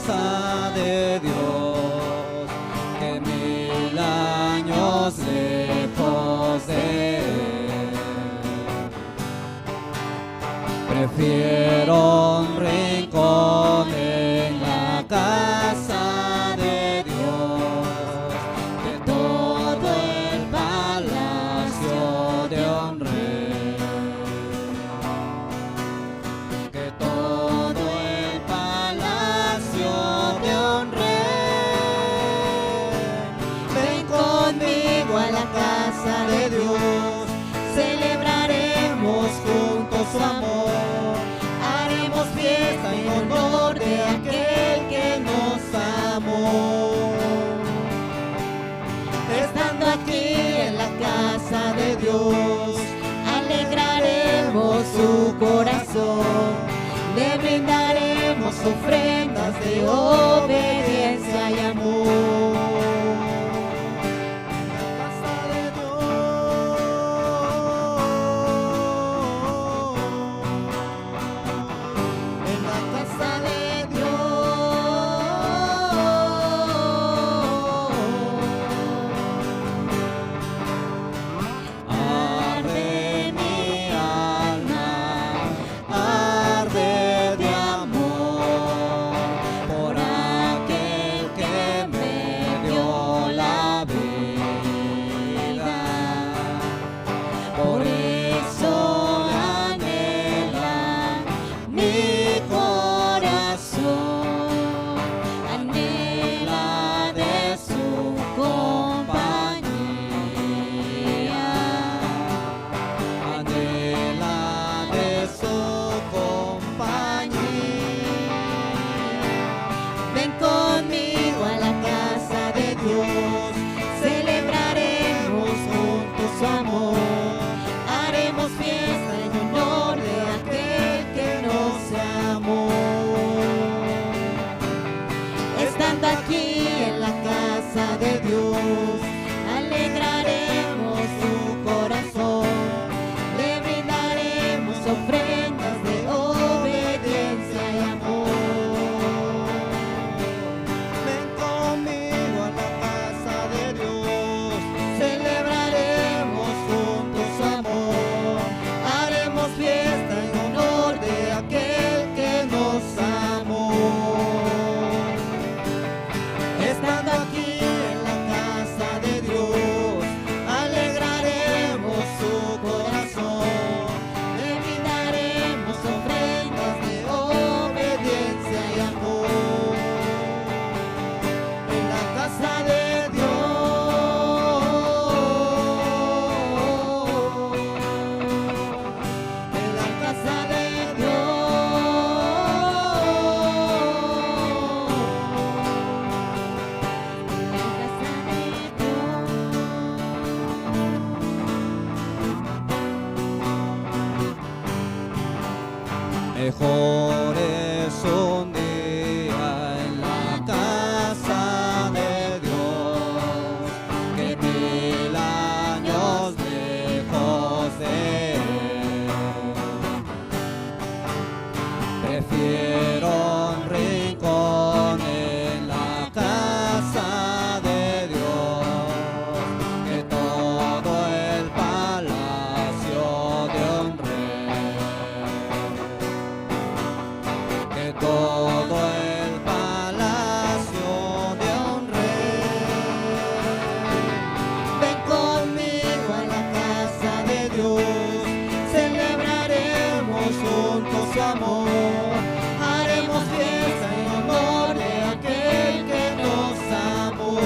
casa de Dios, que 1000 años lejos de Él. Prefiero un rincón en la casa de Dios que todo el palacio de un rey, que todo el palacio de un rey. Ven conmigo a la casa de Dios, celebraremos juntos su amor. Haremos fiesta en honor de aquel que nos amó. Estando aquí en la casa de Dios, alegraremos su corazón. Le brindaremos ofrendas de obediencia y amor. Aquí en la casa de Dios, alegraremos su corazón. Le brindaremos ofrendas de obediencia y amor. Ven conmigo a la casa de Dios, celebraremos juntos su amor. Haremos fiesta en honor de aquel que nos amó. Estando aquí en la casa de Dios, alegraremos su corazón. Le brindaremos ofrendas de obediencia y amor. En la casa de Dios, en la casa de mejor es un día en la casa de Dios que 1000 años lejos de Él. Prefiero un rincón en la casa de Dios que todo el palacio de un rey, que todo el palacio de un rey. Ven conmigo a la casa de Dios, celebraremos juntos su amor. Haremos fiesta en honor de aquel que nos amó.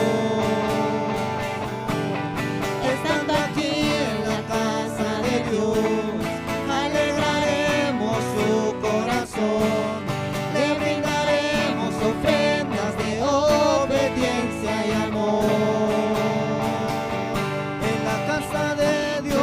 Estando aquí en la casa de Dios, alegraremos su corazón. Le brindaremos ofrendas de obediencia y amor. En la casa de Dios,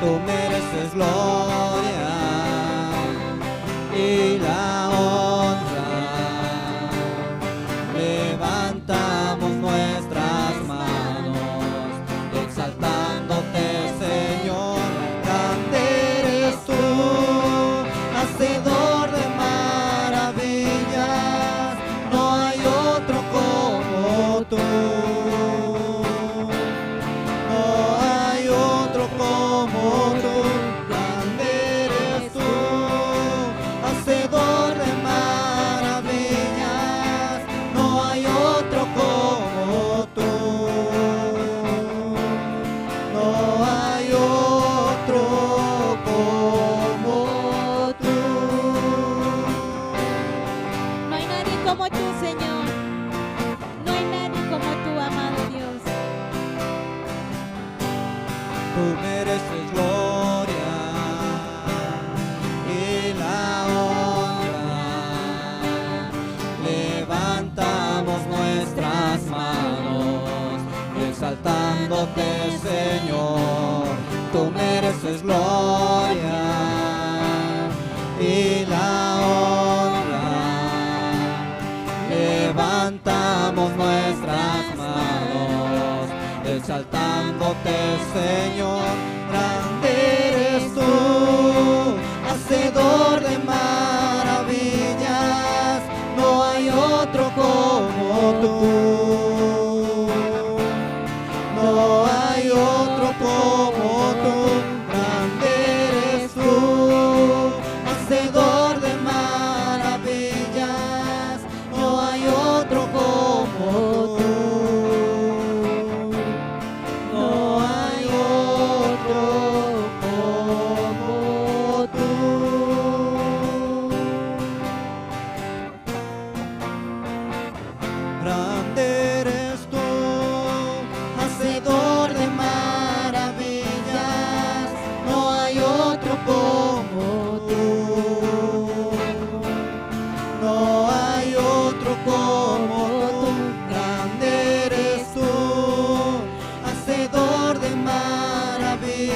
tú mereces gloria y la honra. Levantamos nuestras manos, exaltándote, Señor. Grande eres tú, hacedor de maravillas, no hay otro como tú. No hay otro como tú. Grande eres tú, hacedor de maravillas, no hay otro como tú. No hay otro como tú. No hay nadie como tú, Señor. No hay nadie como tú, amado Dios. Tú mereces gloria y la honra. Levantamos nuestras manos, exaltándote, Señor. Tú mereces gloria y la honra. Levantamos nuestras manos, exaltándote, Señor. Grande eres tú, hacedor de maravillas, no hay otro como tú. No hay otro como tú. Grande eres tú, hacedor de maravillas, no hay otro como tú. No hay otro como tú. Grande eres tú, hacedor de maravillas, no hay otro como tú. No hay otro como tú. Grande eres tú, hacedor de maravillas,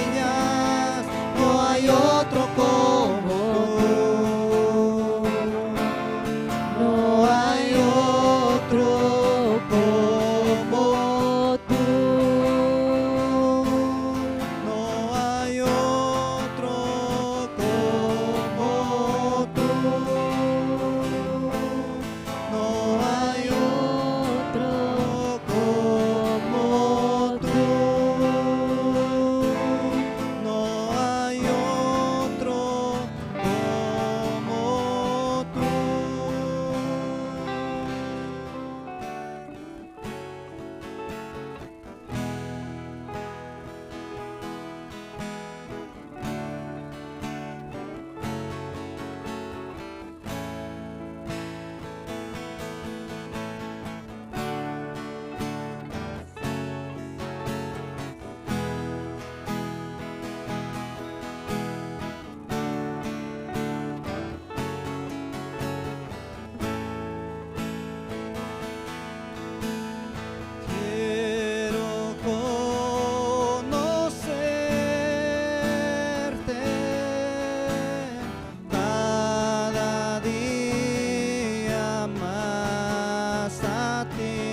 no hay otro como tú. No hay otro como tú. No hay otro como tú. No hay otro como tú. No hay otro como tú. Quiero conocerte cada día más a ti,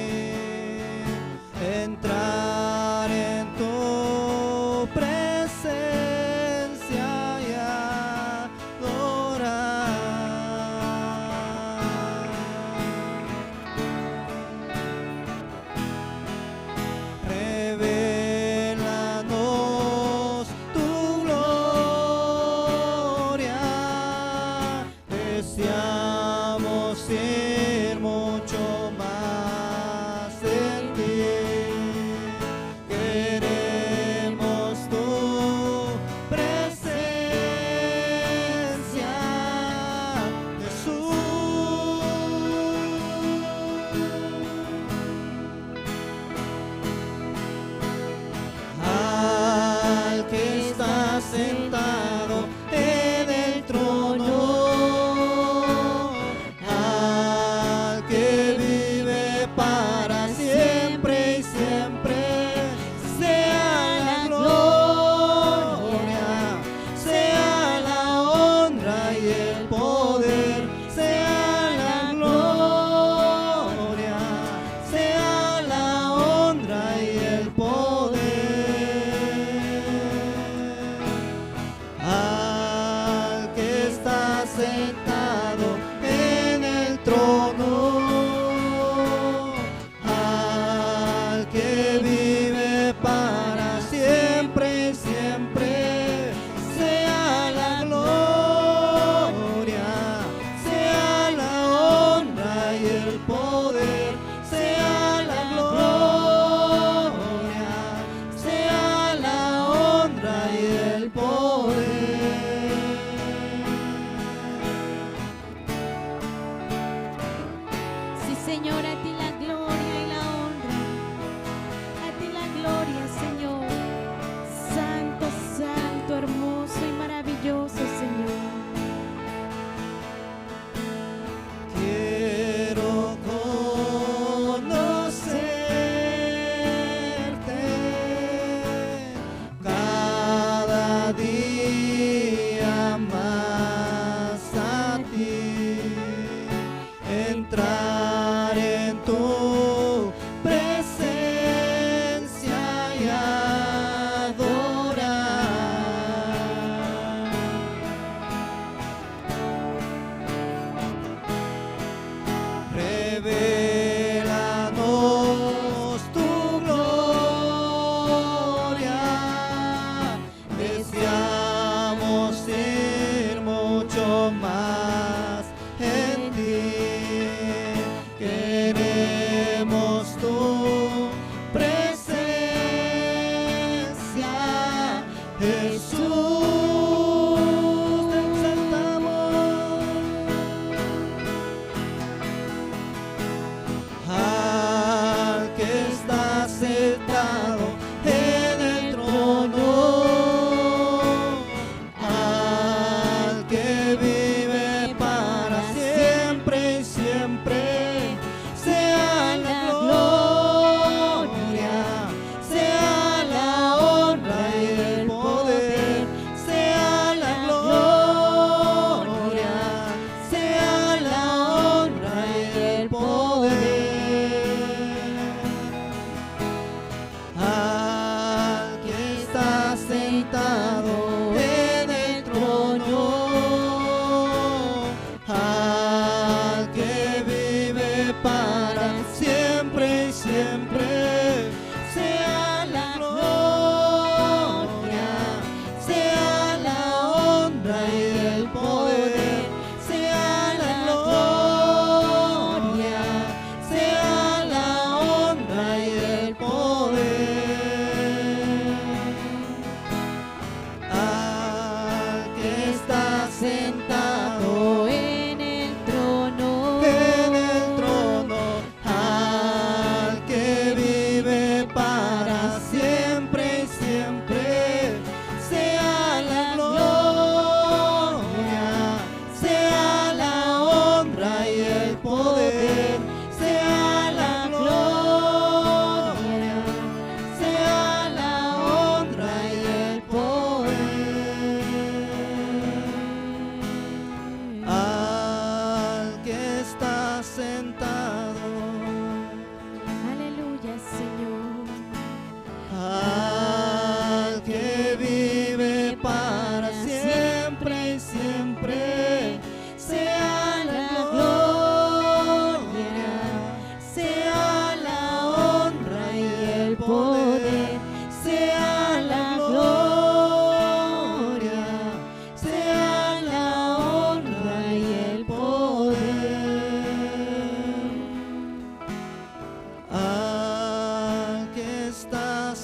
entrar en tu presencia y adorar. Revélanos tu gloria, deseamos ir mucho más en ti. Queremos tu presencia, Jesús. Al que está sentado en el trono, al que vive para siempre y siempre, sea la gloria.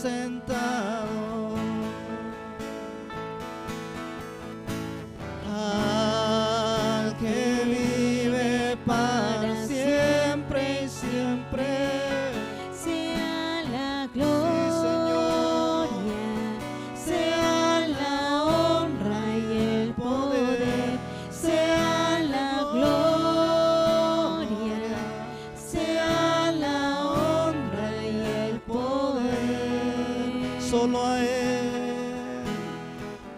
sentado, al que vive para siempre y siempre. Sea la Sí, gloria, Señor, sea la honra y el poder, sea la gloria, sea la honra y el poder. solo a Él,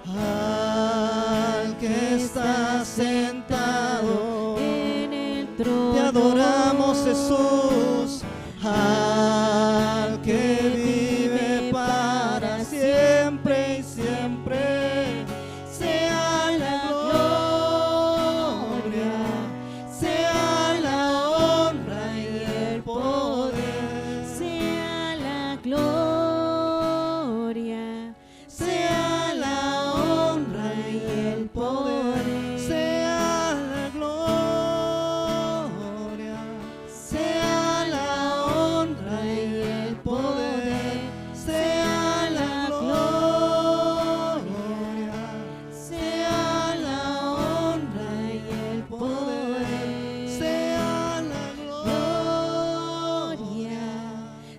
al que está sentado. En el trono Te adoramos, Jesús, al que vive para siempre y siempre. Sea la gloria, sea la honra y el poder. sea la gloria, Sea la honra y el poder. Sea la gloria, sea la honra y el poder. Sea la gloria, sea la honra y el poder. Sea la gloria.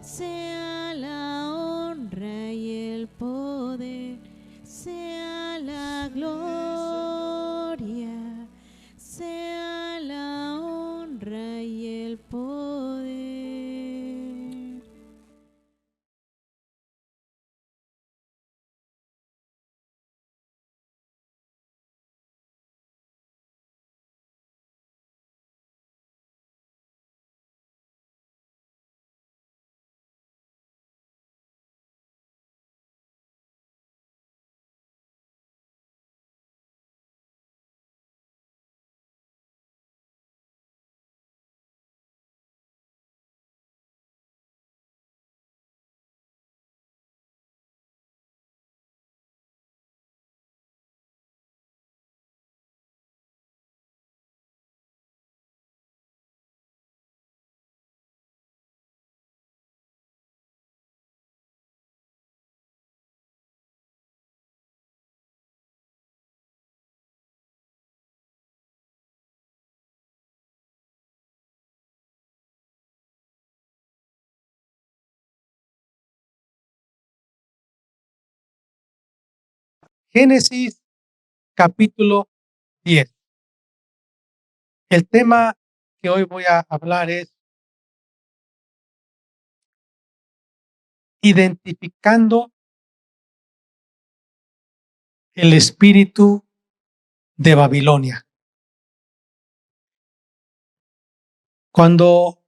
sea la honra y el poder, sea la gloria, sea la honra y el poder. Génesis capítulo 10. El tema que hoy voy a hablar es identificando el espíritu de Babilonia. Cuando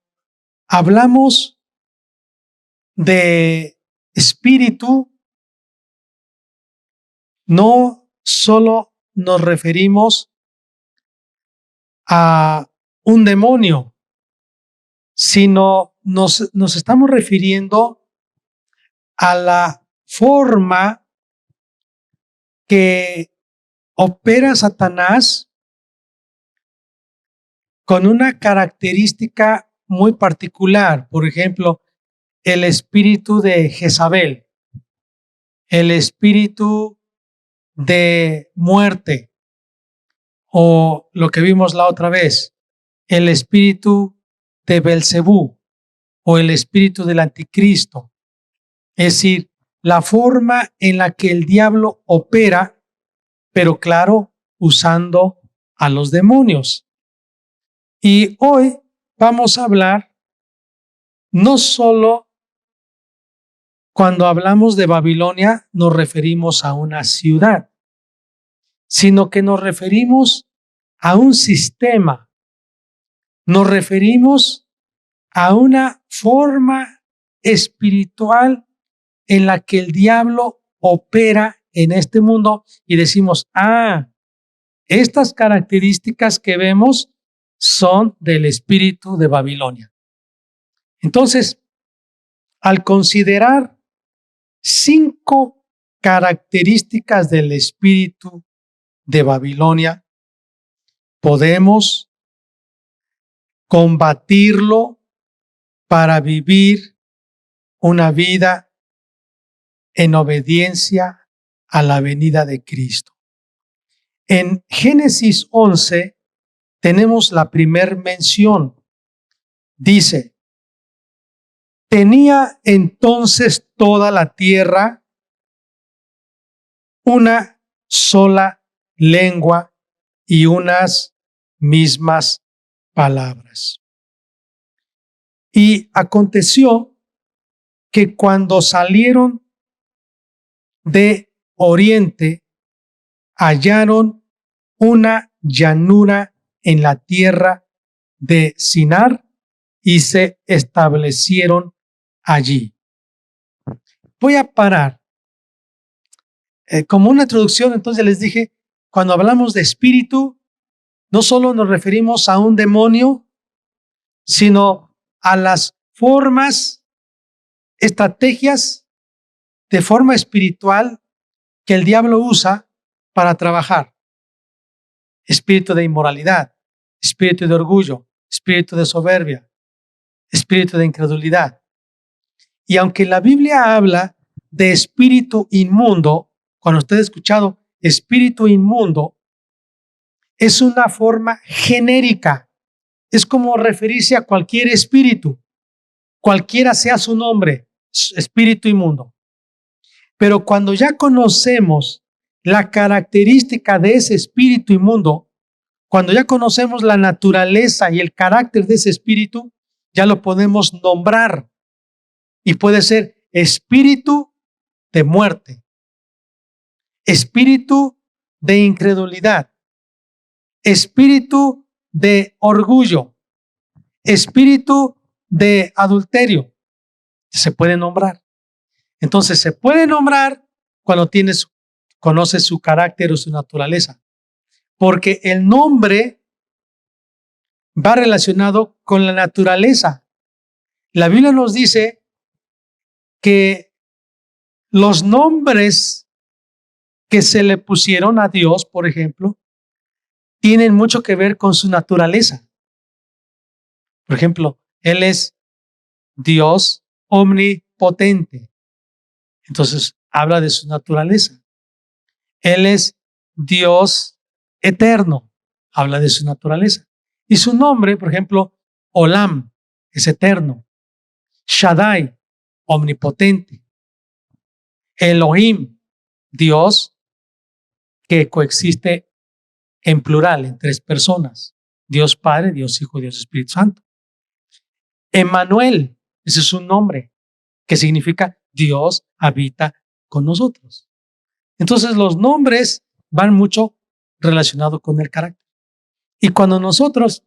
hablamos de espíritu, no solo nos referimos a un demonio, sino nos estamos refiriendo a la forma que opera Satanás con una característica muy particular. Por ejemplo, el espíritu de Jezabel, el espíritu de muerte, o lo que vimos la otra vez, el espíritu de Belcebú o el espíritu del anticristo. Es decir, la forma en la que el diablo opera, pero claro, usando a los demonios. Y hoy vamos a hablar no solo cuando hablamos de Babilonia nos referimos a una ciudad, sino que nos referimos a un sistema, nos referimos a una forma espiritual en la que el diablo opera en este mundo y decimos, estas características que vemos son del espíritu de Babilonia. Entonces, al considerar 5 características del espíritu de Babilonia, podemos combatirlo para vivir una vida en obediencia a la venida de Cristo. En Génesis 11 tenemos la primer mención. Dice, tenía entonces toda la tierra una sola lengua y unas mismas palabras. Y aconteció que cuando salieron de oriente, hallaron una llanura en la tierra de Sinar y se establecieron allí. Voy a parar. Como una introducción, entonces les dije, cuando hablamos de espíritu, no solo nos referimos a un demonio, sino a las formas, estrategias de forma espiritual que el diablo usa para trabajar. Espíritu de inmoralidad, espíritu de orgullo, espíritu de soberbia, espíritu de incredulidad. Y aunque la Biblia habla de espíritu inmundo, cuando usted ha escuchado espíritu inmundo, es una forma genérica. Es como referirse a cualquier espíritu, cualquiera sea su nombre, espíritu inmundo. Pero cuando ya conocemos la característica de ese espíritu inmundo, cuando ya conocemos la naturaleza y el carácter de ese espíritu, ya lo podemos nombrar. Y puede ser espíritu de muerte, espíritu de incredulidad, espíritu de orgullo, espíritu de adulterio. Se puede nombrar. Entonces se puede nombrar cuando conoces su carácter o su naturaleza, porque el nombre va relacionado con la naturaleza. La Biblia nos dice que los nombres que se le pusieron a Dios, por ejemplo, tienen mucho que ver con su naturaleza. Por ejemplo, Él es Dios omnipotente. Entonces, habla de su naturaleza. Él es Dios eterno. Habla de su naturaleza. Y su nombre, por ejemplo, Olam, es eterno. Shaddai, omnipotente. Elohim, Dios que coexiste en plural, en tres personas. Dios Padre, Dios Hijo, Dios Espíritu Santo. Emmanuel, ese es un nombre que significa Dios habita con nosotros. Entonces los nombres van mucho relacionados con el carácter. Y cuando nosotros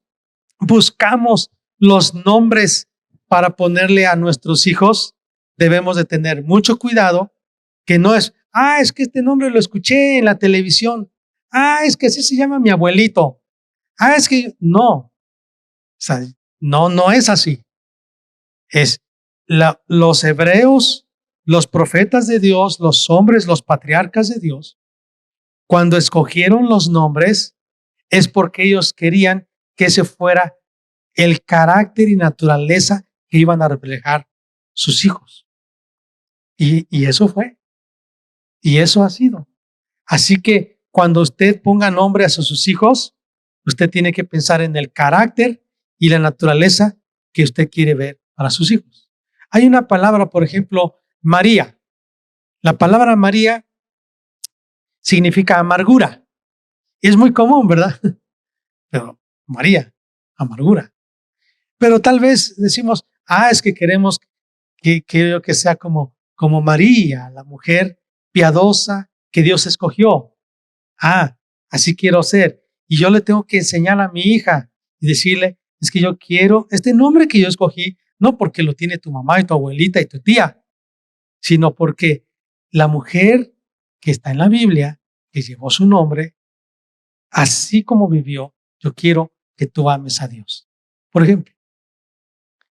buscamos los nombres para ponerle a nuestros hijos, debemos de tener mucho cuidado, que no es, es que este nombre lo escuché en la televisión, es que así se llama mi abuelito, es que no, o sea, no es así. Los hebreos, los profetas de Dios, los hombres, los patriarcas de Dios, cuando escogieron los nombres, es porque ellos querían que ese fuera el carácter y naturaleza que iban a reflejar sus hijos. Y eso fue. Y eso ha sido. Así que cuando usted ponga nombre a sus hijos, usted tiene que pensar en el carácter y la naturaleza que usted quiere ver para sus hijos. Hay una palabra, por ejemplo, María. La palabra María significa amargura. Es muy común, ¿verdad? Pero María, amargura. Pero tal vez decimos, es que queremos que sea como María, la mujer piadosa que Dios escogió. Así quiero ser. Y yo le tengo que enseñar a mi hija y decirle, es que yo quiero este nombre que yo escogí, no porque lo tiene tu mamá y tu abuelita y tu tía, sino porque la mujer que está en la Biblia, que llevó su nombre, así como vivió, yo quiero que tú ames a Dios, por ejemplo.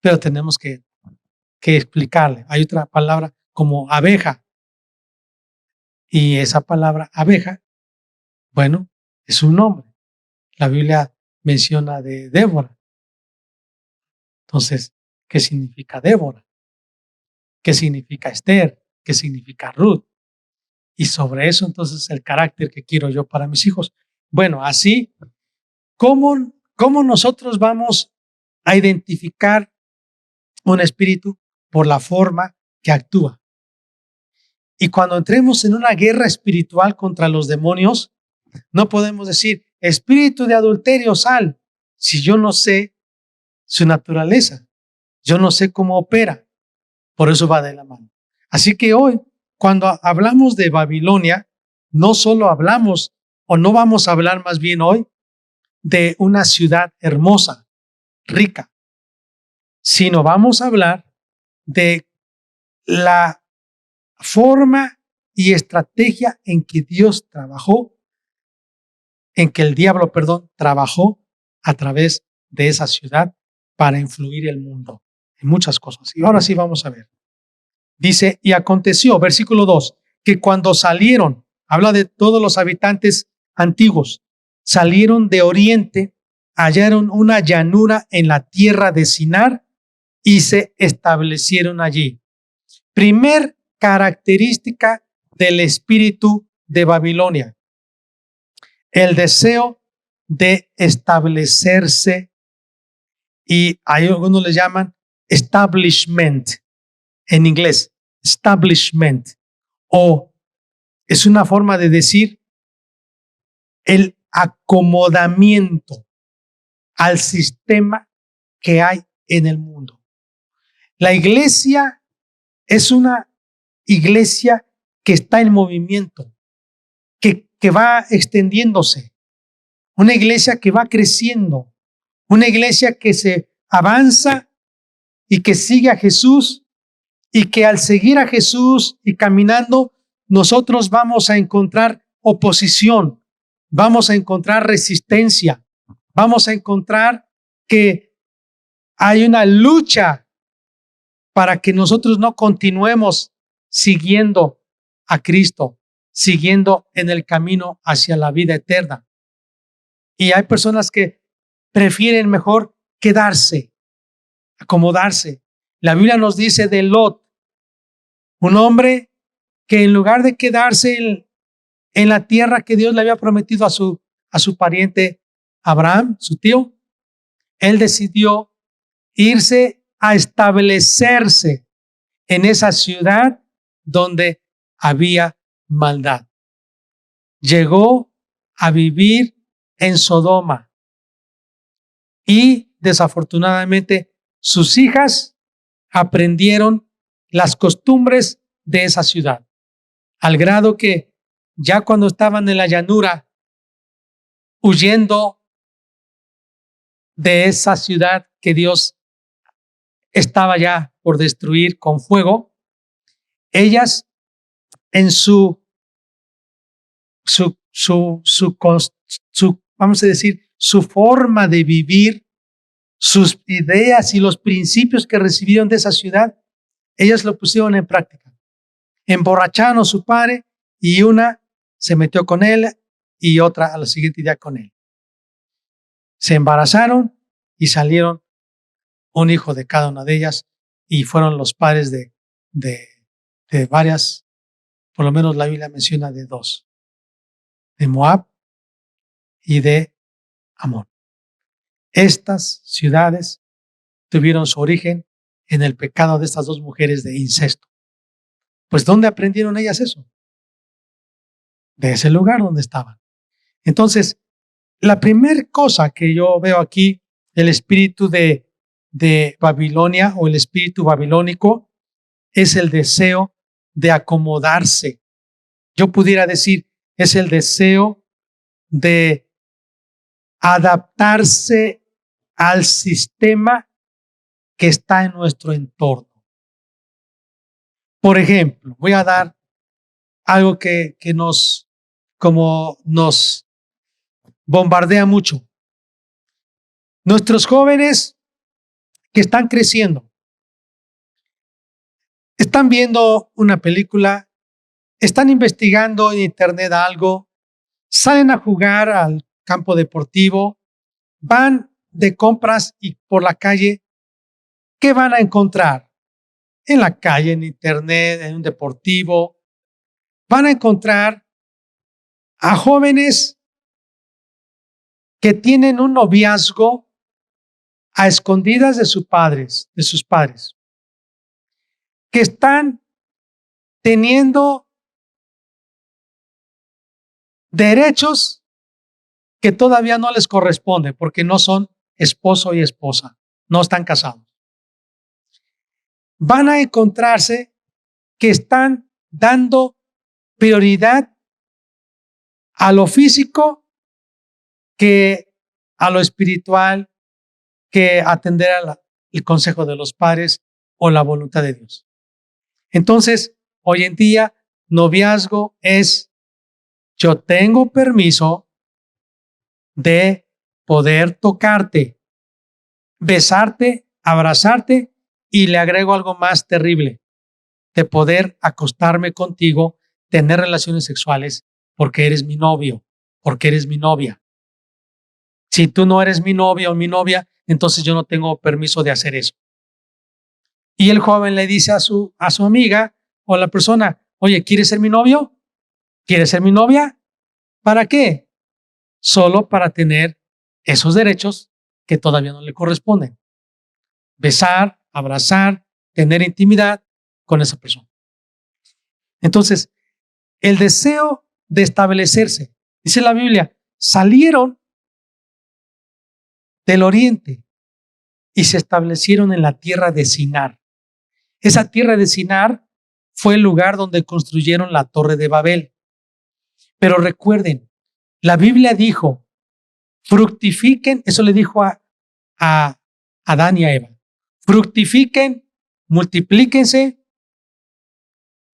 Pero tenemos que explicarle. Hay otra palabra como abeja. Y esa palabra abeja, bueno, es un nombre. La Biblia menciona de Débora. Entonces, ¿qué significa Débora? ¿Qué significa Esther? qué significa Ruth. Y sobre eso entonces el carácter que quiero yo para mis hijos. Bueno, así, ¿cómo nosotros vamos a identificar un espíritu? Por la forma que actúa. Y cuando entremos en una guerra espiritual contra los demonios, no podemos decir, espíritu de adulterio, sal, si yo no sé su naturaleza, yo no sé cómo opera. Por eso va de la mano. Así que hoy, cuando hablamos de Babilonia, no solo hablamos, o no vamos a hablar más bien hoy, de una ciudad hermosa, rica, sino vamos a hablar de la forma y estrategia en que Dios trabajó, en que el diablo, trabajó a través de esa ciudad para influir el mundo en muchas cosas. Y ahora sí vamos a ver. Dice, y aconteció, versículo 2, que cuando salieron, habla de todos los habitantes antiguos, salieron de oriente, hallaron una llanura en la tierra de Sinar y se establecieron allí. Primer característica del espíritu de Babilonia, el deseo de establecerse, y hay algunos le llaman establishment en inglés, establishment, o es una forma de decir el acomodamiento al sistema que hay en el mundo. La iglesia es una iglesia que está en movimiento, que va extendiéndose, una iglesia que va creciendo, una iglesia que se avanza y que sigue a Jesús, y que al seguir a Jesús y caminando, nosotros vamos a encontrar oposición, vamos a encontrar resistencia, vamos a encontrar que hay una lucha para que nosotros no continuemos siguiendo a Cristo, siguiendo en el camino hacia la vida eterna. Y hay personas que prefieren mejor quedarse, acomodarse. La Biblia nos dice de Lot, un hombre que en lugar de quedarse en la tierra que Dios le había prometido a su pariente Abraham, su tío, él decidió irse a establecerse en esa ciudad donde había maldad. Llegó a vivir en Sodoma y desafortunadamente sus hijas aprendieron las costumbres de esa ciudad, al grado que ya cuando estaban en la llanura huyendo de esa ciudad que Dios estaba ya por destruir con fuego, ellas en vamos a decir, su forma de vivir, sus ideas y los principios que recibieron de esa ciudad, ellas lo pusieron en práctica. Emborracharon a su padre y una se metió con él y otra a la siguiente día con él. Se embarazaron y salieron un hijo de cada una de ellas y fueron los padres de varias, por lo menos la Biblia menciona de dos, de Moab y de Amón. Estas ciudades tuvieron su origen en el pecado de estas dos mujeres de incesto. Pues ¿dónde aprendieron ellas eso? De ese lugar donde estaban. Entonces, la primera cosa que yo veo aquí, el espíritu de Babilonia o el espíritu babilónico, es el deseo de acomodarse. Yo pudiera decir, es el deseo de adaptarse al sistema que está en nuestro entorno. Por ejemplo, voy a dar algo que nos bombardea mucho. Nuestros jóvenes que están creciendo, están viendo una película, están investigando en internet algo, salen a jugar al campo deportivo, van de compras y por la calle, ¿qué van a encontrar? en la calle, en internet, en un deportivo. Van a encontrar a jóvenes que tienen un noviazgo a escondidas de sus padres, que están teniendo derechos que todavía no les corresponden porque no son esposo y esposa, no están casados. Van a encontrarse que están dando prioridad a lo físico que a lo espiritual, que atender el consejo de los padres o la voluntad de Dios. Entonces, hoy en día, noviazgo es: yo tengo permiso de poder tocarte, besarte, abrazarte, y le agrego algo más terrible, de poder acostarme contigo, tener relaciones sexuales, porque eres mi novio, porque eres mi novia. Si tú no eres mi novia o mi novia, entonces yo no tengo permiso de hacer eso. Y el joven le dice a su amiga o a la persona: oye, ¿quieres ser mi novio? ¿Quieres ser mi novia? ¿Para qué? Solo para tener esos derechos que todavía no le corresponden. Besar, abrazar, tener intimidad con esa persona. Entonces, el deseo de establecerse, dice la Biblia, salieron del oriente y se establecieron en la tierra de Sinar. Esa tierra de Sinar fue el lugar donde construyeron la Torre de Babel. Pero recuerden, la Biblia dijo: fructifiquen, eso le dijo a Adán y a Eva: fructifiquen, multiplíquense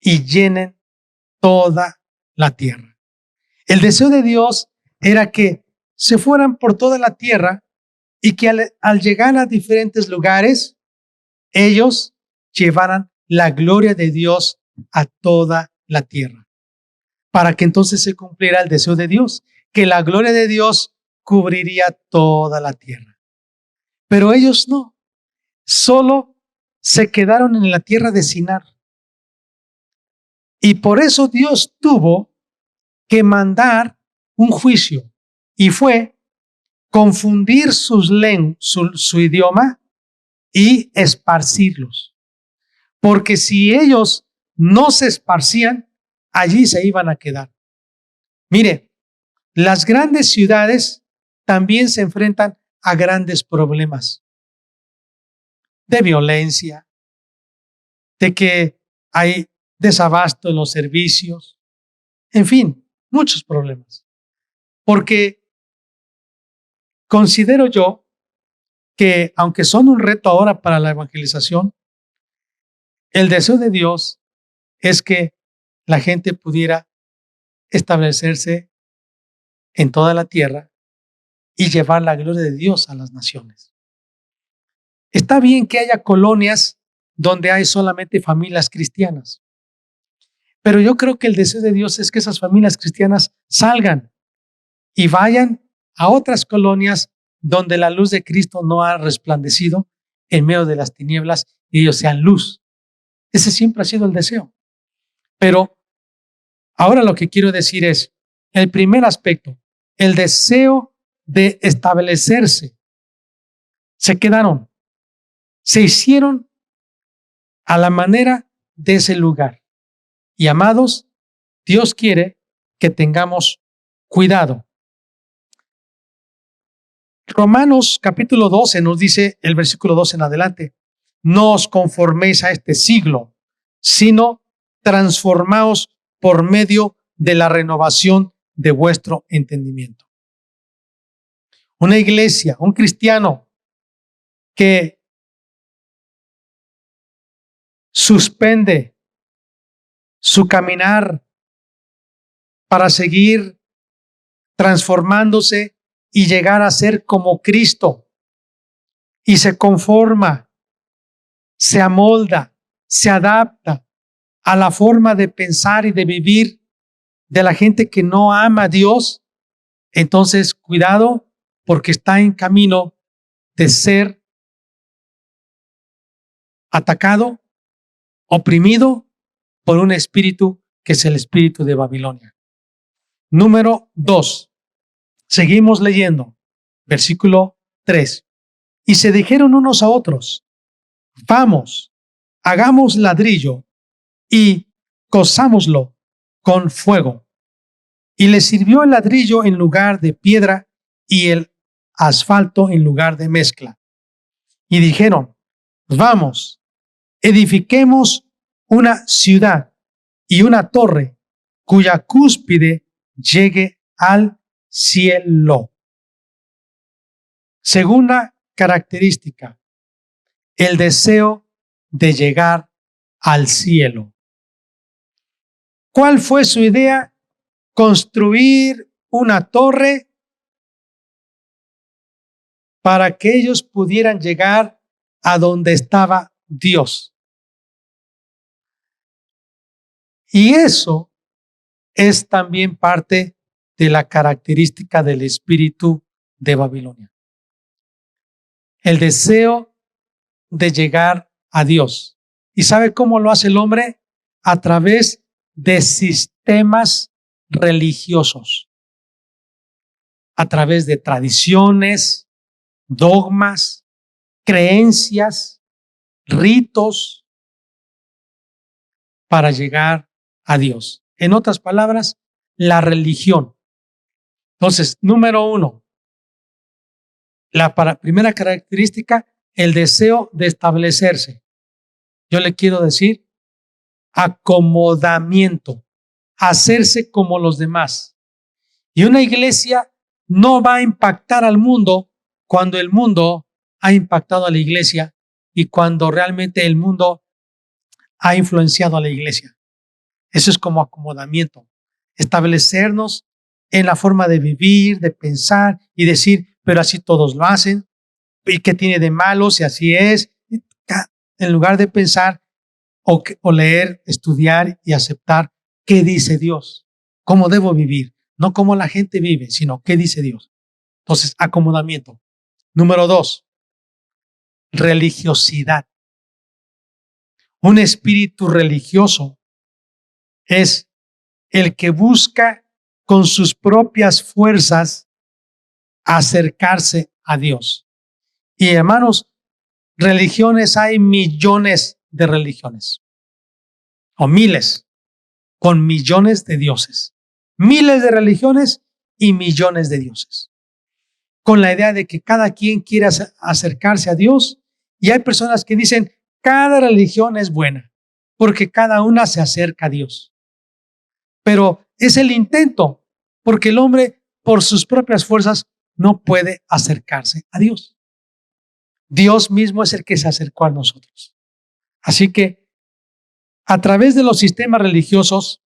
y llenen toda la tierra. El deseo de Dios era que se fueran por toda la tierra y que al llegar a diferentes lugares, ellos llevaran la gloria de Dios a toda la tierra, para que entonces se cumpliera el deseo de Dios, que la gloria de Dios cubriría toda la tierra. Pero ellos no, solo se quedaron en la tierra de Sinar. Y por eso Dios tuvo que mandar un juicio, y fue confundir su idioma y esparcirlos. Porque si ellos no se esparcían, allí se iban a quedar. Mire, las grandes ciudades también se enfrentan a grandes problemas de violencia, de que hay desabasto en los servicios, en fin, muchos problemas. Porque considero yo que, aunque son un reto ahora para la evangelización, el deseo de Dios es que la gente pudiera establecerse en toda la tierra y llevar la gloria de Dios a las naciones. Está bien que haya colonias donde hay solamente familias cristianas, pero yo creo que el deseo de Dios es que esas familias cristianas salgan y vayan a otras colonias donde la luz de Cristo no ha resplandecido en medio de las tinieblas y ellos sean luz. Ese siempre ha sido el deseo. Pero ahora lo que quiero decir es, el primer aspecto, el deseo de establecerse. Se quedaron, se hicieron a la manera de ese lugar. Y amados, Dios quiere que tengamos cuidado. Romanos capítulo 12 nos dice, el versículo 12 en adelante: no os conforméis a este siglo, sino transformaos por medio de la renovación de vuestro entendimiento. Una iglesia, un cristiano que suspende su caminar para seguir transformándose y llegar a ser como Cristo, y se conforma, se amolda, se adapta a la forma de pensar y de vivir de la gente que no ama a Dios, entonces cuidado, porque está en camino de ser atacado oprimido por un espíritu que es el espíritu de Babilonia. Número 2. Seguimos leyendo. Versículo 3. Y se dijeron unos a otros: vamos, hagamos ladrillo y cozámoslo con fuego. Y les sirvió el ladrillo en lugar de piedra y el asfalto en lugar de mezcla. Y dijeron: vamos, edifiquemos una ciudad y una torre cuya cúspide llegue al cielo. Segunda característica, el deseo de llegar al cielo. ¿Cuál fue su idea? Construir una torre para que ellos pudieran llegar a donde estaba Dios. Y eso es también parte de la característica del espíritu de Babilonia. El deseo de llegar a Dios. ¿Y sabe cómo lo hace el hombre? A través de sistemas religiosos, a través de tradiciones, dogmas, creencias, ritos, para llegar a Dios. En otras palabras, la religión. Entonces, número 1, la primera característica, el deseo de establecerse. Yo le quiero decir, acomodamiento, hacerse como los demás. Y una iglesia no va a impactar al mundo cuando el mundo ha impactado a la iglesia y cuando realmente el mundo ha influenciado a la iglesia. Eso es como acomodamiento, establecernos en la forma de vivir, de pensar y decir, pero así todos lo hacen, ¿y qué tiene de malo si así es? En lugar de pensar o leer, estudiar y aceptar qué dice Dios, cómo debo vivir, no cómo la gente vive, sino qué dice Dios. Entonces, acomodamiento. Número 2, religiosidad. Un espíritu religioso es el que busca con sus propias fuerzas acercarse a Dios. Y hermanos, religiones, hay millones de religiones, o miles, con millones de dioses. Miles de religiones y millones de dioses. Con la idea de que cada quien quiere acercarse a Dios. Y hay personas que dicen, cada religión es buena, porque cada una se acerca a Dios. Pero es el intento, porque el hombre, por sus propias fuerzas, no puede acercarse a Dios. Dios mismo es el que se acercó a nosotros. Así que, a través de los sistemas religiosos,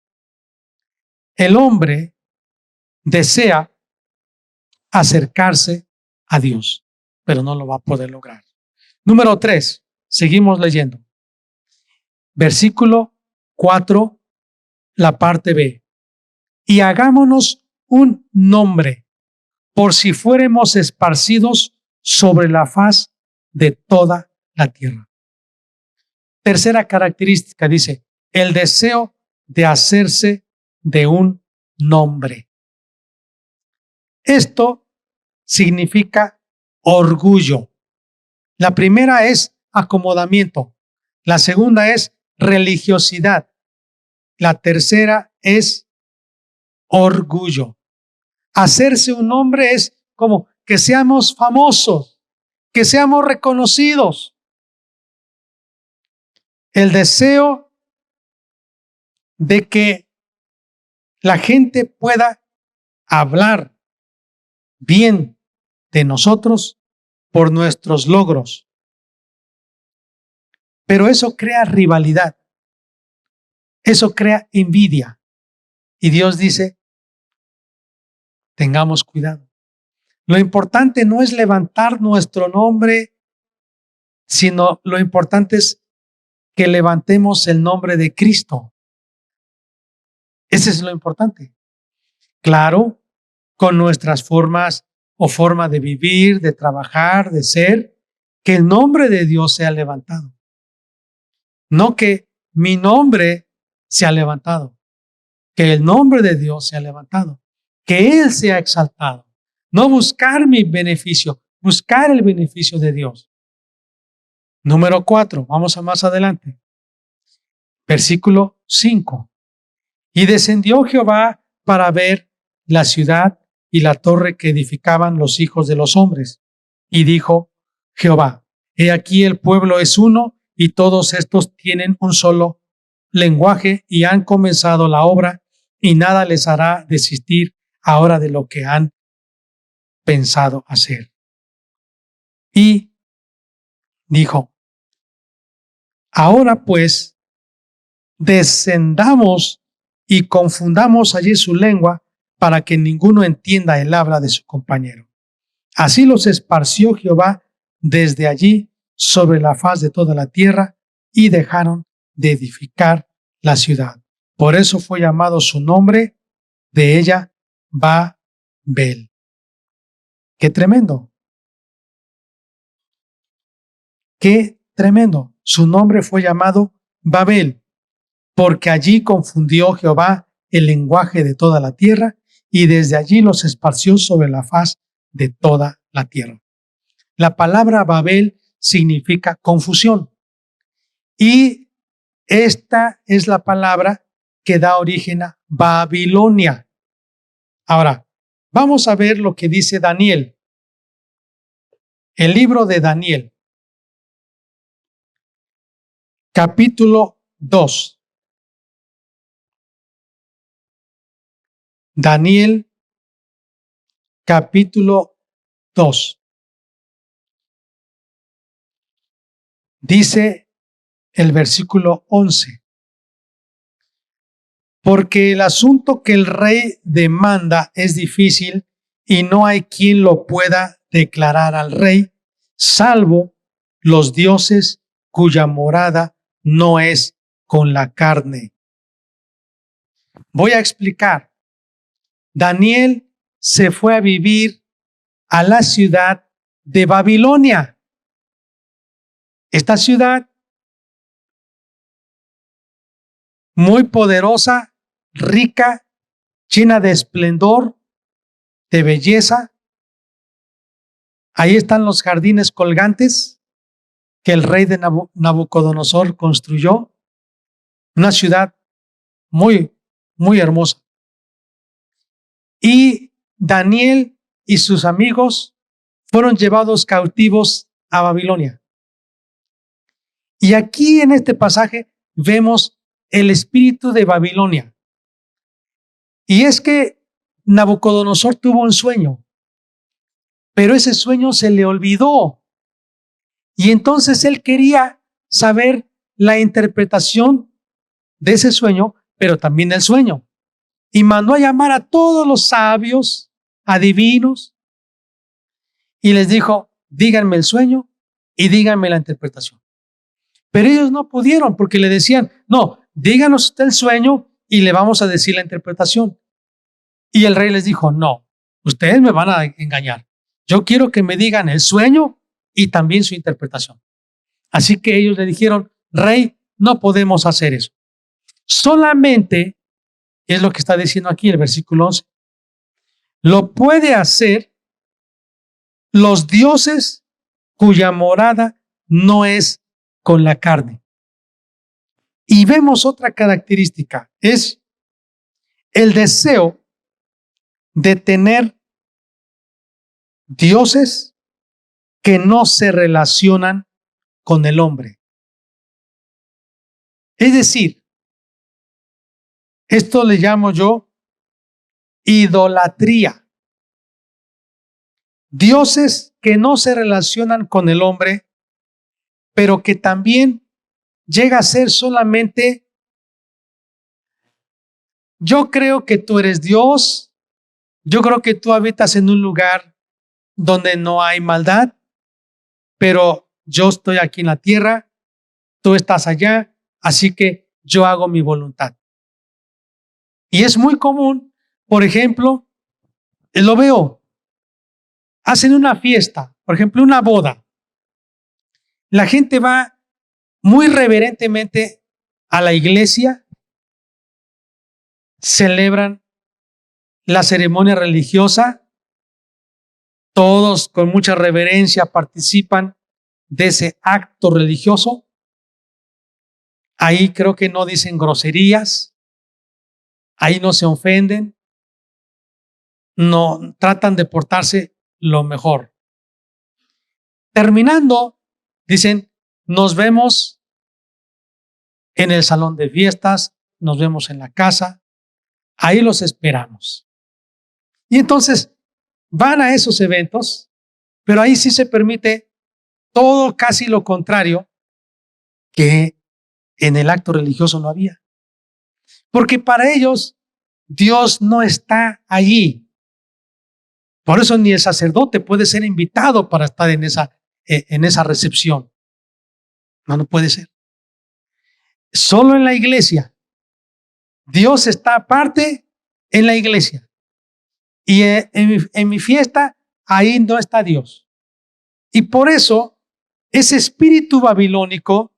el hombre desea acercarse a Dios, pero no lo va a poder lograr. Número 3, seguimos leyendo. Versículo 4, la parte B. Y hagámonos un nombre, por si fuéramos esparcidos sobre la faz de toda la tierra. Tercera característica, dice, el deseo de hacerse de un nombre. Esto significa orgullo. La primera es acomodamiento. La segunda es religiosidad. La tercera es orgullo. Hacerse un nombre es como que seamos famosos, que seamos reconocidos. El deseo de que la gente pueda hablar bien de nosotros por nuestros logros. Pero eso crea rivalidad. Eso crea envidia. Y Dios dice, tengamos cuidado. Lo importante no es levantar nuestro nombre, sino lo importante es que levantemos el nombre de Cristo. Ese es lo importante. Claro, con nuestras formas o forma de vivir, de trabajar, de ser, que el nombre de Dios sea levantado. No que mi nombre se ha levantado, que el nombre de Dios se ha levantado, que Él sea exaltado. No buscar mi beneficio, buscar el beneficio de Dios. Número 4, vamos a más adelante. Versículo 5. Y descendió Jehová para ver la ciudad y la torre que edificaban los hijos de los hombres. Y dijo Jehová, he aquí el pueblo es uno y todos estos tienen un solo lenguaje y han comenzado la obra y nada les hará desistir ahora de lo que han pensado hacer. Y dijo, ahora pues descendamos y confundamos allí su lengua para que ninguno entienda el habla de su compañero. Así los esparció Jehová desde allí sobre la faz de toda la tierra y dejaron de edificar la ciudad. Por eso fue llamado su nombre de ella Babel. ¡Qué tremendo! ¡Qué tremendo! Su nombre fue llamado Babel, porque allí confundió Jehová el lenguaje de toda la tierra y desde allí los esparció sobre la faz de toda la tierra. La palabra Babel significa confusión y esta es la palabra que da origen a Babilonia. Ahora, vamos a ver lo que dice Daniel. El libro de Daniel, capítulo 2. Daniel, capítulo 2. Dice el versículo 11. Porque el asunto que el rey demanda es difícil y no hay quien lo pueda declarar al rey, salvo los dioses cuya morada no es con la carne. Voy a explicar. Daniel se fue a vivir a la ciudad de Babilonia. Esta ciudad muy poderosa, rica, llena de esplendor, de belleza. Ahí están los jardines colgantes que el rey de Nabucodonosor construyó. Una ciudad muy, muy hermosa. Y Daniel y sus amigos fueron llevados cautivos a Babilonia. Y aquí en este pasaje vemos el espíritu de Babilonia. Y es que Nabucodonosor tuvo un sueño, pero ese sueño se le olvidó. Y entonces él quería saber la interpretación de ese sueño, pero también del sueño. Y mandó a llamar a todos los sabios, adivinos, y les dijo, díganme el sueño y díganme la interpretación. Pero ellos no pudieron porque le decían, no, díganos usted el sueño y le vamos a decir la interpretación. Y el rey les dijo, no, ustedes me van a engañar. Yo quiero que me digan el sueño y también su interpretación. Así que ellos le dijeron, rey, no podemos hacer eso. Solamente, es lo que está diciendo aquí el versículo 11, lo puede hacer los dioses cuya morada no es con la carne. Y vemos otra característica, es el deseo de tener dioses que no se relacionan con el hombre. Es decir, esto le llamo yo idolatría. Dioses que no se relacionan con el hombre, pero que también llega a ser solamente, yo creo que tú eres Dios, yo creo que tú habitas en un lugar donde no hay maldad, pero yo estoy aquí en la tierra, tú estás allá, así que yo hago mi voluntad. Y es muy común, por ejemplo, lo veo, hacen una fiesta, por ejemplo, una boda. La gente va muy reverentemente a la iglesia, celebran la ceremonia religiosa, todos con mucha reverencia participan de ese acto religioso. Ahí creo que no dicen groserías, ahí no se ofenden, no tratan de portarse lo mejor. Terminando, dicen, nos vemos en el salón de fiestas, nos vemos en la casa, ahí los esperamos. Y entonces van a esos eventos, pero ahí sí se permite todo casi lo contrario que en el acto religioso no había. Porque para ellos Dios no está allí. Por eso ni el sacerdote puede ser invitado para estar en esa recepción. No puede ser. Solo en la iglesia. Dios está aparte en la iglesia. Y en mi fiesta, ahí no está Dios. Y por eso, ese espíritu babilónico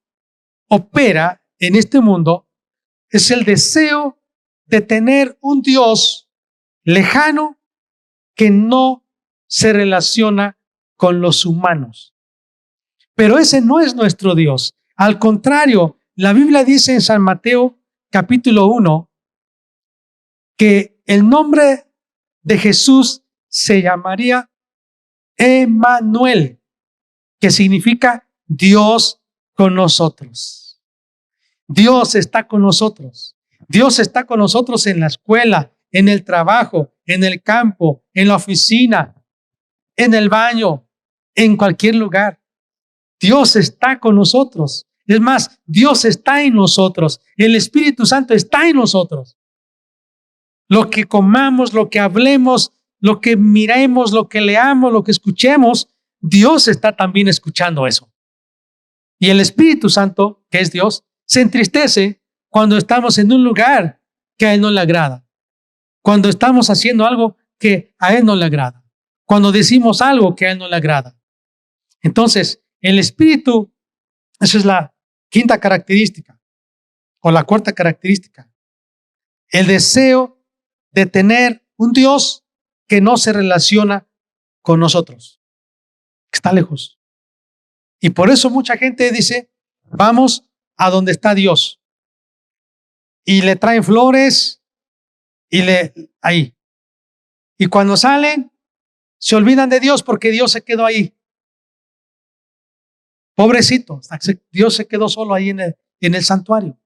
opera en este mundo, es el deseo de tener un Dios lejano que no se relaciona con los humanos. Pero ese no es nuestro Dios. Al contrario, la Biblia dice en San Mateo capítulo 1 que el nombre de Jesús se llamaría Emmanuel, que significa Dios con nosotros. Dios está con nosotros. Dios está con nosotros en la escuela, en el trabajo, en el campo, en la oficina, en el baño, en cualquier lugar. Dios está con nosotros. Es más, Dios está en nosotros. El Espíritu Santo está en nosotros. Lo que comamos, lo que hablemos, lo que miremos, lo que leamos, lo que escuchemos, Dios está también escuchando eso. Y el Espíritu Santo, que es Dios, se entristece cuando estamos en un lugar que a Él no le agrada. Cuando estamos haciendo algo que a Él no le agrada. Cuando decimos algo que a Él no le agrada. Entonces, el Espíritu, esa es la quinta característica, o la cuarta característica. El deseo de tener un Dios que no se relaciona con nosotros, que está lejos. Y por eso mucha gente dice, vamos a donde está Dios. Y le traen flores y ahí. Y cuando salen, se olvidan de Dios porque Dios se quedó ahí. Pobrecito, Dios se quedó solo ahí en el santuario.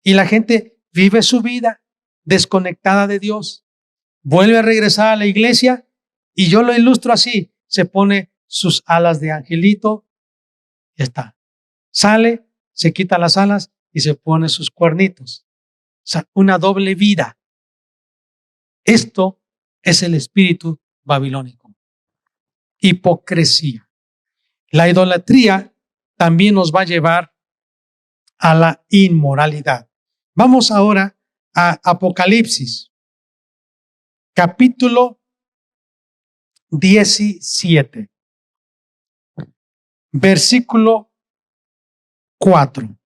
Y la gente vive su vida desconectada de Dios. Vuelve a regresar a la iglesia y yo lo ilustro así. Se pone sus alas de angelito, ya está. Sale, se quita las alas y se pone sus cuernitos. O sea, una doble vida. Esto es el espíritu babilónico. Hipocresía. La idolatría también nos va a llevar a la inmoralidad. Vamos ahora a Apocalipsis, capítulo 17, versículo 4.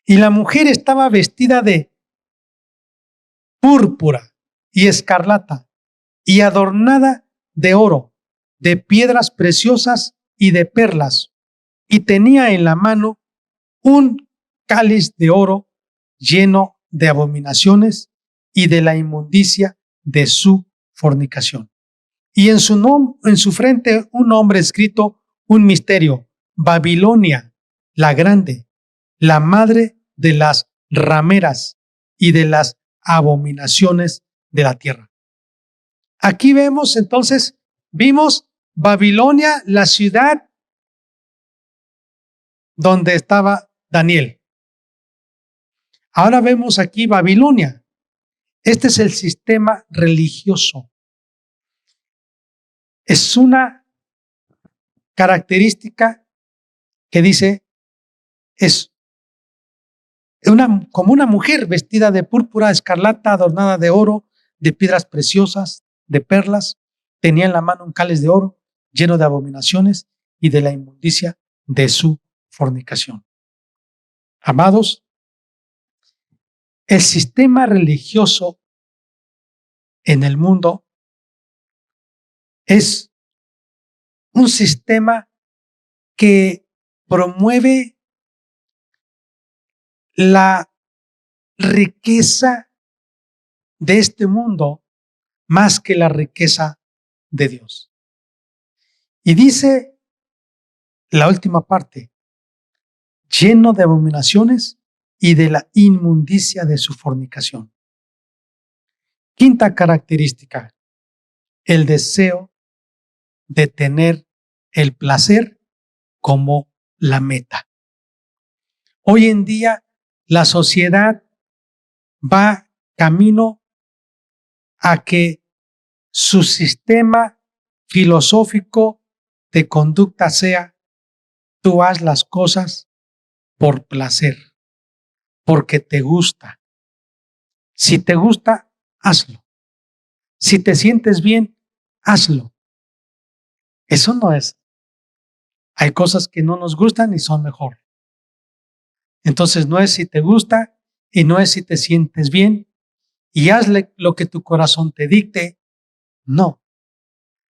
Y la mujer estaba vestida de púrpura y escarlata y adornada de oro, de piedras preciosas y de perlas, y tenía en la mano un cáliz de oro lleno de abominaciones y de la inmundicia de su fornicación. Y en su frente un nombre escrito, un misterio: Babilonia, la grande, la madre de las rameras y de las abominaciones de la tierra. Aquí vemos entonces, vimos Babilonia, la ciudad donde estaba Daniel. Ahora vemos aquí Babilonia. Este es el sistema religioso. Es una característica que dice, es como una mujer vestida de púrpura escarlata, adornada de oro, de piedras preciosas, de perlas. Tenía en la mano un cáliz de oro lleno de abominaciones y de la inmundicia de su fornicación. Amados, el sistema religioso en el mundo es un sistema que promueve la riqueza de este mundo más que la riqueza de Dios. Y dice la última parte, lleno de abominaciones y de la inmundicia de su fornicación. Quinta característica, el deseo de tener el placer como la meta. Hoy en día la sociedad va camino a que su sistema filosófico de conducta sea: tú haz las cosas por placer, porque te gusta. Si te gusta, hazlo. Si te sientes bien, hazlo. Eso no es. Hay cosas que no nos gustan y son mejor. Entonces no es si te gusta y no es si te sientes bien y hazle lo que tu corazón te dicte. No.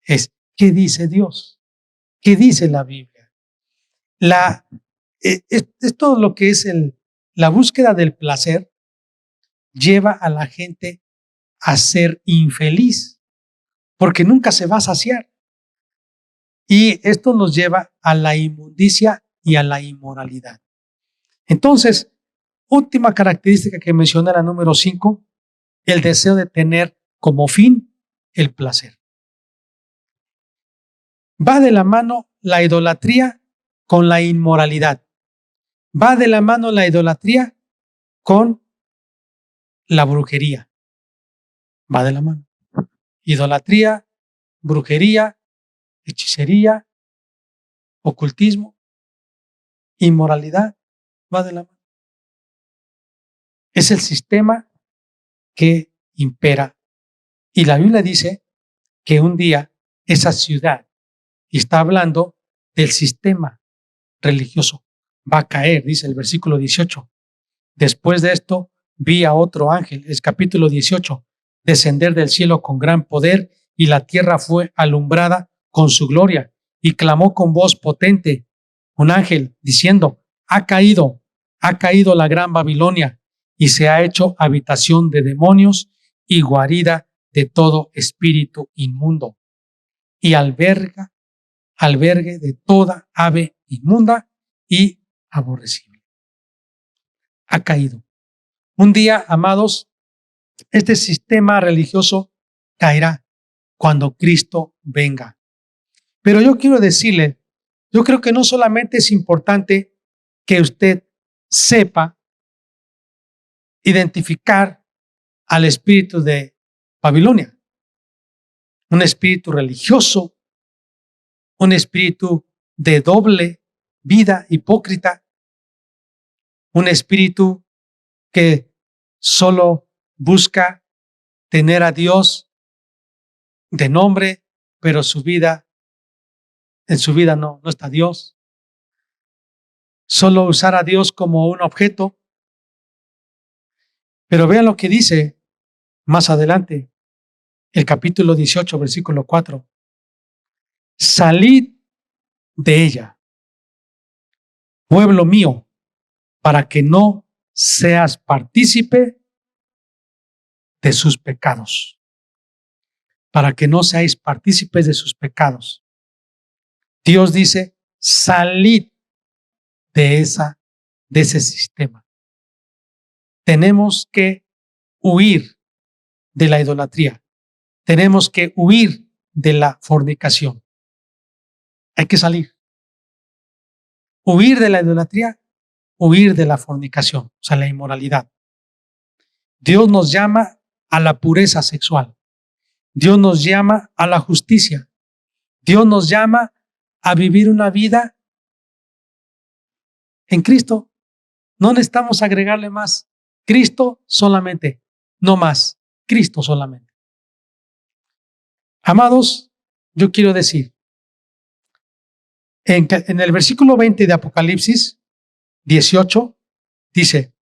Es ¿qué dice Dios? ¿Qué dice la Biblia? Es todo lo que es la búsqueda del placer lleva a la gente a ser infeliz porque nunca se va a saciar. Y esto nos lleva a la inmundicia y a la inmoralidad. Entonces, última característica que mencioné, la número 5, el deseo de tener como fin el placer. Va de la mano la idolatría con la inmoralidad. Va de la mano la idolatría con la brujería. Va de la mano. Idolatría, brujería, hechicería, ocultismo, inmoralidad, va de la mano. Es el sistema que impera. Y la Biblia dice que un día esa ciudad, y está hablando del sistema religioso, va a caer, dice el versículo 18. Después de esto, vi a otro ángel, es capítulo 18, descender del cielo con gran poder, y la tierra fue alumbrada con su gloria, y clamó con voz potente un ángel diciendo: ha caído la gran Babilonia, y se ha hecho habitación de demonios y guarida de todo espíritu inmundo, y albergue de toda ave inmunda y aborrecible. Ha caído. Un día, amados, este sistema religioso caerá cuando Cristo venga. Pero yo quiero decirle, yo creo que no solamente es importante que usted sepa identificar al espíritu de Babilonia, un espíritu religioso, un espíritu de doble vida hipócrita, un espíritu que solo busca tener a Dios de nombre, pero en su vida no está Dios. Solo usar a Dios como un objeto. Pero vean lo que dice más adelante, el capítulo 18, versículo 4. Salid de ella, pueblo mío, para que no seas partícipe de sus pecados. Para que no seáis partícipes de sus pecados. Dios dice: salid de ese sistema. Tenemos que huir de la idolatría. Tenemos que huir de la fornicación. Hay que salir. Huir de la idolatría, huir de la fornicación, o sea, la inmoralidad. Dios nos llama a la pureza sexual. Dios nos llama a la justicia. Dios nos llama a vivir una vida en Cristo. No necesitamos agregarle más. Cristo solamente, no más. Cristo solamente. Amados, yo quiero decir, en el versículo 20 de Apocalipsis 18, Dice,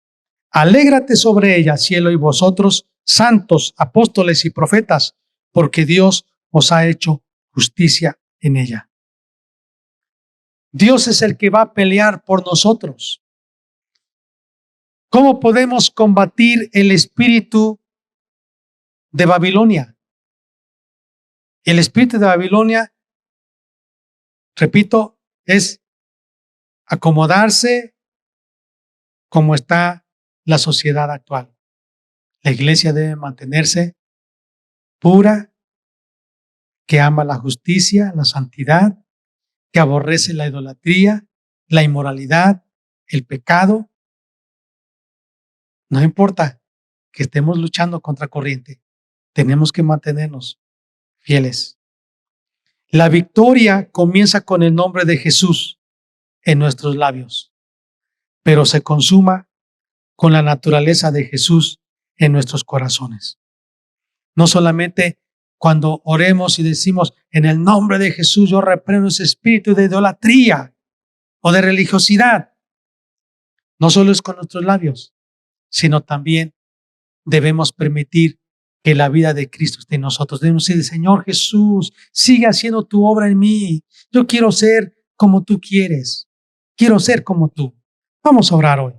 alégrate sobre ella, cielo, y vosotros, santos, apóstoles y profetas, porque Dios os ha hecho justicia en ella. Dios es el que va a pelear por nosotros. ¿Cómo podemos combatir el espíritu de Babilonia? El espíritu de Babilonia, repito, es acomodarse como está la sociedad actual. La iglesia debe mantenerse pura, que ama la justicia, la santidad, que aborrece la idolatría, la inmoralidad, el pecado. No importa que estemos luchando contra corriente, tenemos que mantenernos fieles. La victoria comienza con el nombre de Jesús en nuestros labios, pero se consuma con la naturaleza de Jesús en nuestros corazones. No solamente cuando oremos y decimos, en el nombre de Jesús yo reprendo ese espíritu de idolatría o de religiosidad. No solo es con nuestros labios, sino también debemos permitir que la vida de Cristo esté en nosotros. Debemos decir, Señor Jesús, sigue haciendo tu obra en mí. Yo quiero ser como tú quieres. Quiero ser como tú. Vamos a orar hoy.